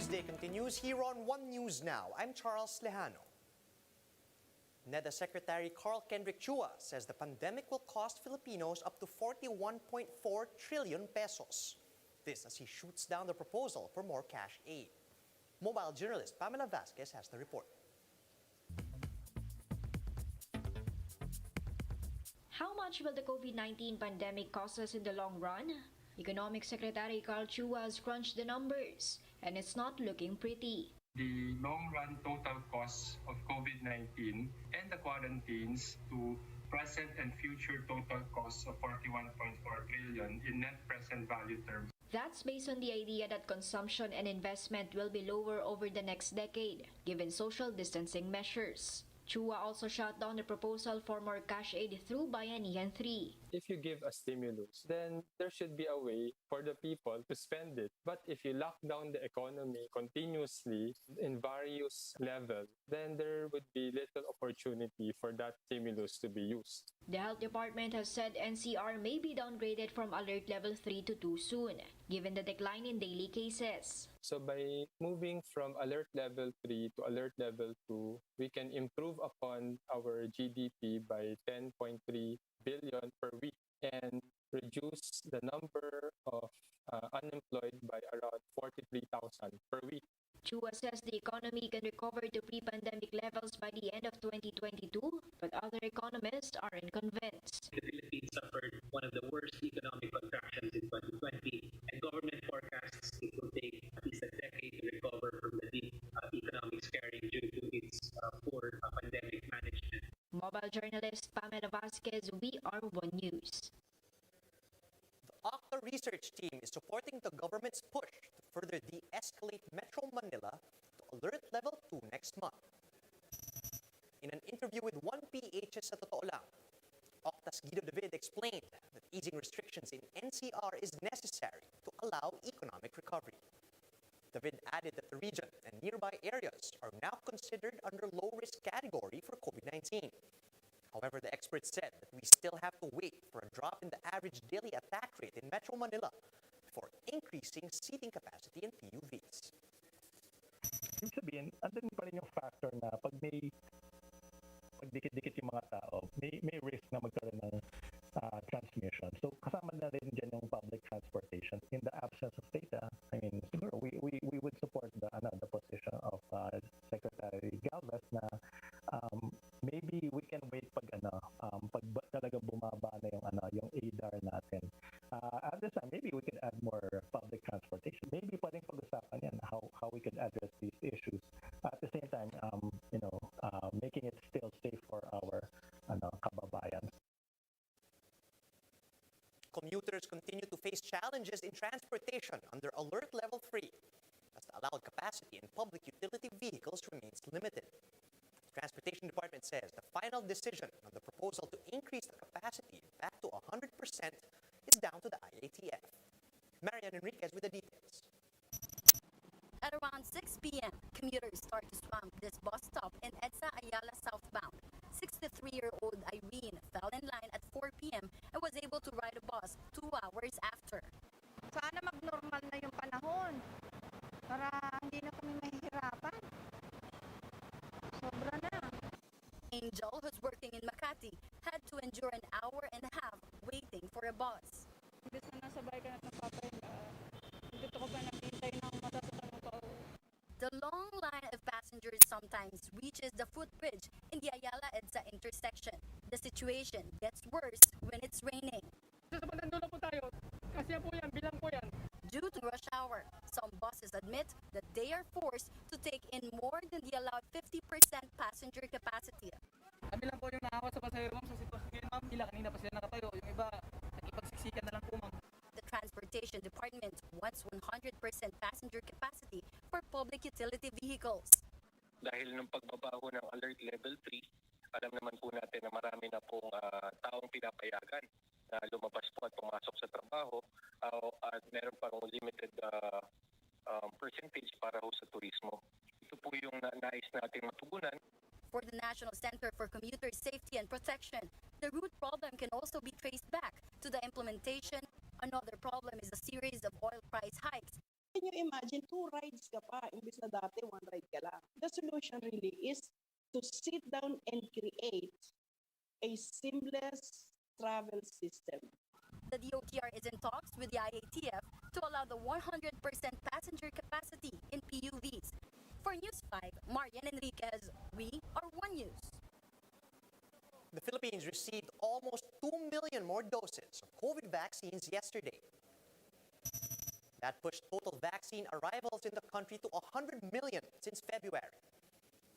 Newsday continues here on One News Now. I'm Charles Lejano. NEDA Secretary Carl Kendrick Chua says the pandemic will cost Filipinos up to 41.4 trillion pesos. This as he shoots down the proposal for more cash aid. Mobile journalist Pamela Vasquez has the report. How much will the COVID-19 pandemic cost us in the long run? Economic Secretary Carl Chua has crunched the numbers, and it's not looking pretty. The long-run total costs of COVID-19 and the quarantines to present and future total costs of 41.4 trillion in net present value terms. That's based on the idea that consumption and investment will be lower over the next decade, given social distancing measures. Chua also shot down the proposal for more cash aid through Bayanihan 3. If you give a stimulus, then there should be a way for the people to spend it. But if you lock down the economy continuously in various levels, then there would be little opportunity for that stimulus to be used. The Health Department has said NCR may be downgraded from Alert Level 3 to 2 soon, given the decline in daily cases. So by moving from Alert Level 3 to Alert Level 2, we can improve upon our GDP by 10.3 billion per week and reduce the number of unemployed by around 43,000 per week. Chua says the economy can recover to pre-pandemic levels by the end of 2022, but other economists aren't convinced. The Philippines suffered one of the worst economic contractions in 2020, and government forecasts it will take at least a decade to recover from the deep economic scarring due to its poor pandemic management. Mobile journalist Pamela Vasquez, We Are One News. The OCTA Research team is supporting the government's push to further de-escalate Metro Manila to Alert Level 2 next month. In an interview with 1PH sa Totoo Lang, OCTA's Guido David explained that easing restrictions in NCR is necessary to allow economic recovery. David added that the region and nearby areas are now considered under low-risk category for COVID-19. However, the experts said that we still have to wait for a drop in the average daily attack rate in Metro Manila before increasing seating capacity in PUVs. Ibig sabihin, andun pa rin yung factor na pag dikit-dikit yung mga tao, may risk na magkaroon ng transmission. So kasama na rin dyan yung public transportation. In the absence of data, I mean, siguro we would support the position of Secretary Galvez na maybe we can wait pag talaga bumaba na yung ADAR natin. At this time, maybe we can add more public transportation. Maybe pwedeng pag-usapan yan how we could address these issues. At the same time, making it still safe for our kababayan. Commuters continue to face challenges in transportation under Alert Level 3 as the allowed capacity in public utility vehicles remains limited. The Transportation Department says the final decision on the proposal to increase the capacity back to 100% is down to the IATF. Marian Enriquez with the details. At around 6 p.m., commuters start to swamp this bus stop in EDSA Ayala Southbound. 63-year-old Irene fell in line at 4 p.m. and was able to ride a bus 2 hours after. Sana mag-normal na yung panahon para hindi na kami mahihirapan. Sobra na. Angel, who's working in Makati, had to endure an hour and a half waiting for a bus. Imbes na nasabay ka na ng papahinga, dito ko pa naghintay ng matatutang tao. The long line of passengers sometimes reaches the footbridge in the Ayala-EDSA intersection. The situation gets worse when it's raining. Nandun na po tayo. Kasi po yan, bilang po yan. Due to rush hour, some buses admit that they are forced to take in more than the allowed 50% passenger capacity. Kami lang po yung nakakot sa pasahero, ma'am, sa sitwasyon ngayon, ma'am. Ilang kanina pa sila nakatayo. Yung iba, nakipagsiksikan na lang po, ma'am. The Transportation Department wants 100% passenger capacity for public utility vehicles. Dahil ng pagbabago ng Alert Level 3, alam naman po natin na marami na pong taong pinapayagan na lumabas po at pumasok sa trabaho at meron pang limited percentage para ho sa turismo. Ito po yung nais natin matugunan. For the National Center for Commuter Safety and Protection, the root problem can also be traced back to the implementation. Another problem is a series of oil price hikes. Can you imagine 2 rides ka pa, imbis na dati one ride ka lang. The solution really is to sit down and create a seamless travel system. The DOTR is in talks with the IATF to allow the 100% passenger capacity in PUVs. For News 5, Marian Enriquez, we are One News. The Philippines received almost 2 million more doses of COVID vaccines yesterday. That pushed total vaccine arrivals in the country to 100 million since February.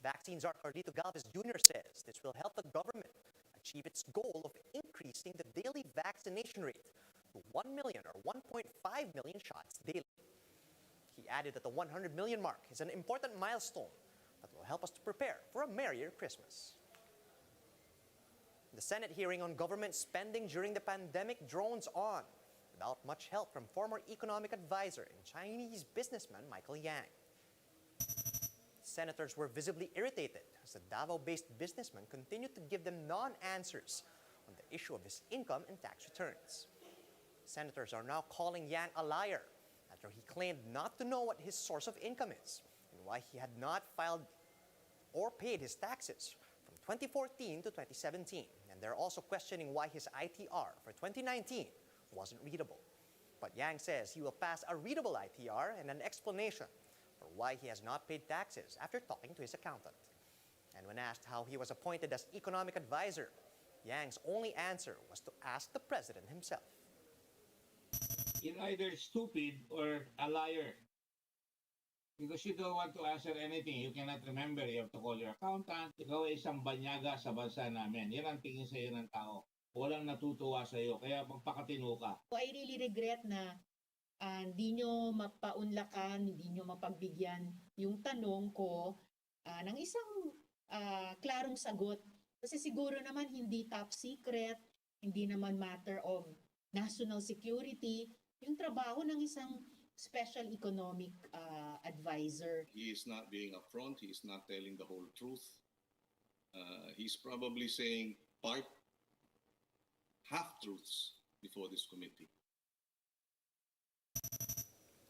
Vaccine czar Carlito Galvez Jr. says this will help the government achieve its goal of increasing the daily vaccination rate to 1 million or 1.5 million shots daily. He added that the 100 million mark is an important milestone that will help us to prepare for a merrier Christmas. The Senate hearing on government spending during the pandemic drones on without much help from former economic advisor and Chinese businessman Michael Yang. Senators were visibly irritated as the Davao-based businessman continued to give them non-answers on the issue of his income and tax returns. Senators are now calling Yang a liar after he claimed not to know what his source of income is and why he had not filed or paid his taxes from 2014 to 2017. And they're also questioning why his ITR for 2019 wasn't readable. But Yang says he will pass a readable ITR and an explanation for why he has not paid taxes after talking to his accountant. And when asked how he was appointed as economic advisor, Yang's only answer was to ask the president himself. You're either stupid or a liar. Because you don't want to answer anything. You cannot remember. You have to call your accountant. Ikaw ay isang banyaga sa bansa namin. Yan ang tingin sa iyo ng tao. Walang natutuwa sa iyo. Kaya magpakatino ka. I really regret na hindi nyo mapaunlakan, hindi nyo mapagbigyan yung tanong ko ng isang klarong sagot. Kasi siguro naman hindi top secret, hindi naman matter of national security, yung trabaho ng isang special economic advisor. He is not being upfront. He is not telling the whole truth. He's probably saying half-truths before this committee.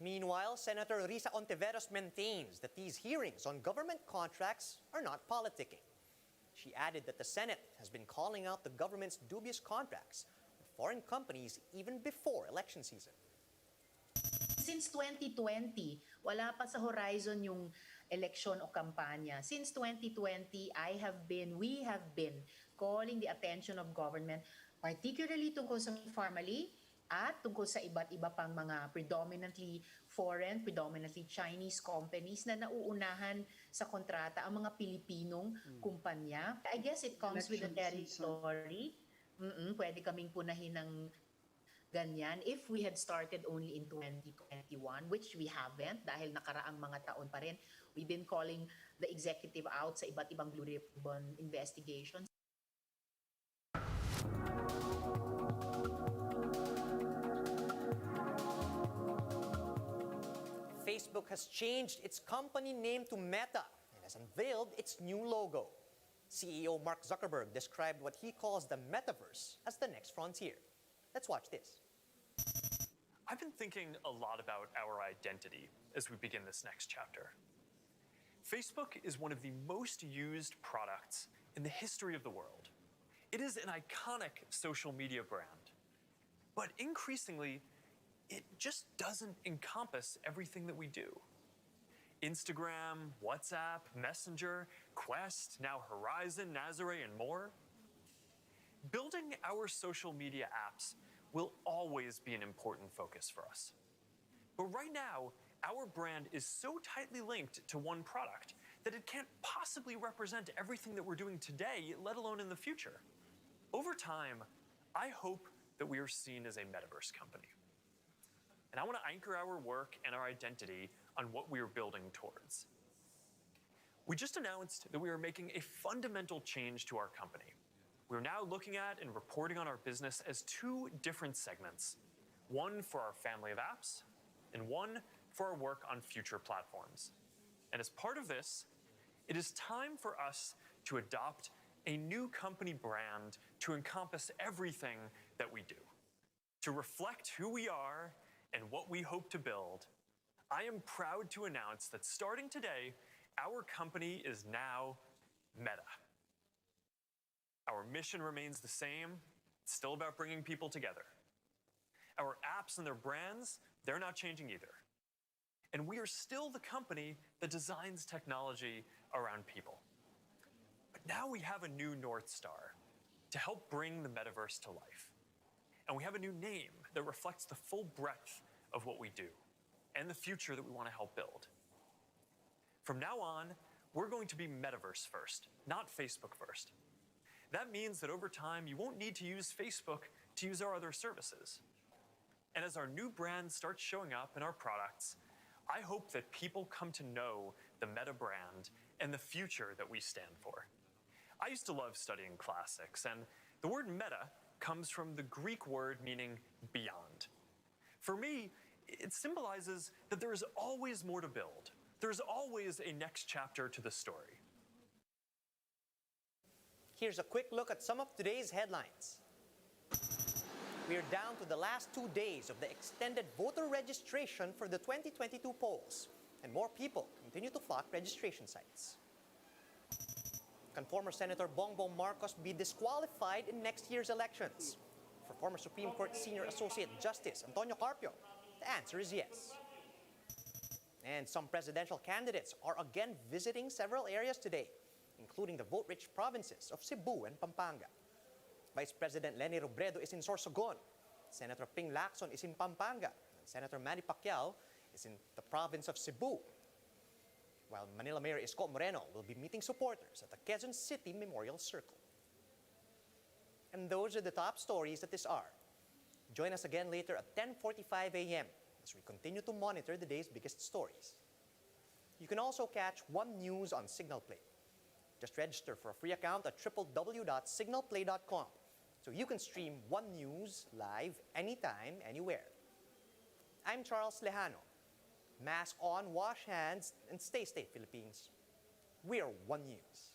Meanwhile, Senator Risa Ontiveros maintains that these hearings on government contracts are not politicking. She added that the Senate has been calling out the government's dubious contracts with foreign companies even before election season. Since 2020, wala pa sa horizon yung eleksyon o kampanya. Since 2020, we have been calling the attention of government, particularly tungkol sa family at tungkol sa iba't iba pang mga predominantly foreign, predominantly Chinese companies na nauunahan sa kontrata ang mga Pilipinong kumpanya. I guess it comes with the territory. Pwede kaming punahin ng ganyan if we had started only in 2021, which we haven't dahil nakaraang mga taon pa rin. We've been calling the executive out sa iba't ibang Blue Ribbon investigations. Facebook has changed its company name to Meta and has unveiled its new logo. CEO Mark Zuckerberg described what he calls the metaverse as the next frontier. Let's watch this. I've been thinking a lot about our identity as we begin this next chapter. Facebook is one of the most used products in the history of the world. It is an iconic social media brand, but increasingly, it just doesn't encompass everything that we do. Instagram, WhatsApp, Messenger, Quest, now Horizon, Nazare, and more. Building our social media apps will always be an important focus for us. But right now, our brand is so tightly linked to one product that it can't possibly represent everything that we're doing today, let alone in the future. Over time, I hope that we are seen as a metaverse company. And I want to anchor our work and our identity on what we are building towards. We just announced that we are making a fundamental change to our company. We're now looking at and reporting on our business as two different segments, one for our family of apps and one for our work on future platforms. And as part of this, it is time for us to adopt a new company brand to encompass everything that we do. To reflect who we are and what we hope to build, I am proud to announce that starting today, our company is now Meta. Our mission remains the same. It's still about bringing people together. Our apps and their brands, they're not changing either. And we are still the company that designs technology around people. But now we have a new North Star to help bring the metaverse to life. And we have a new name that reflects the full breadth of what we do and the future that we want to help build. From now on, we're going to be metaverse first, not Facebook first. That means that over time, you won't need to use Facebook to use our other services. And as our new brand starts showing up in our products, I hope that people come to know the Meta brand and the future that we stand for. I used to love studying classics, and the word meta comes from the Greek word meaning beyond. For me, it symbolizes that there is always more to build. There's always a next chapter to the story. Here's a quick look at some of today's headlines. We are down to the last 2 days of the extended voter registration for the 2022 polls, and more people continue to flock registration sites. Can former Senator Bongbong Marcos be disqualified in next year's elections? For former Supreme Court Senior Associate Justice Antonio Carpio, the answer is yes. And some presidential candidates are again visiting several areas today, including the vote-rich provinces of Cebu and Pampanga. Vice President Leni Robredo is in Sorsogon, Senator Ping Lacson is in Pampanga, and Senator Manny Pacquiao is in the province of Cebu, while Manila Mayor Isko Moreno will be meeting supporters at the Quezon City Memorial Circle. And those are the top stories at this hour. Join us again later at 10:45 a.m. as we continue to monitor the day's biggest stories. You can also catch One News on Signal Play. Just register for a free account at www.signalplay.com so you can stream One News live anytime, anywhere. I'm Charles Lejano. Mask on, wash hands, and stay safe, Philippines. We are One News.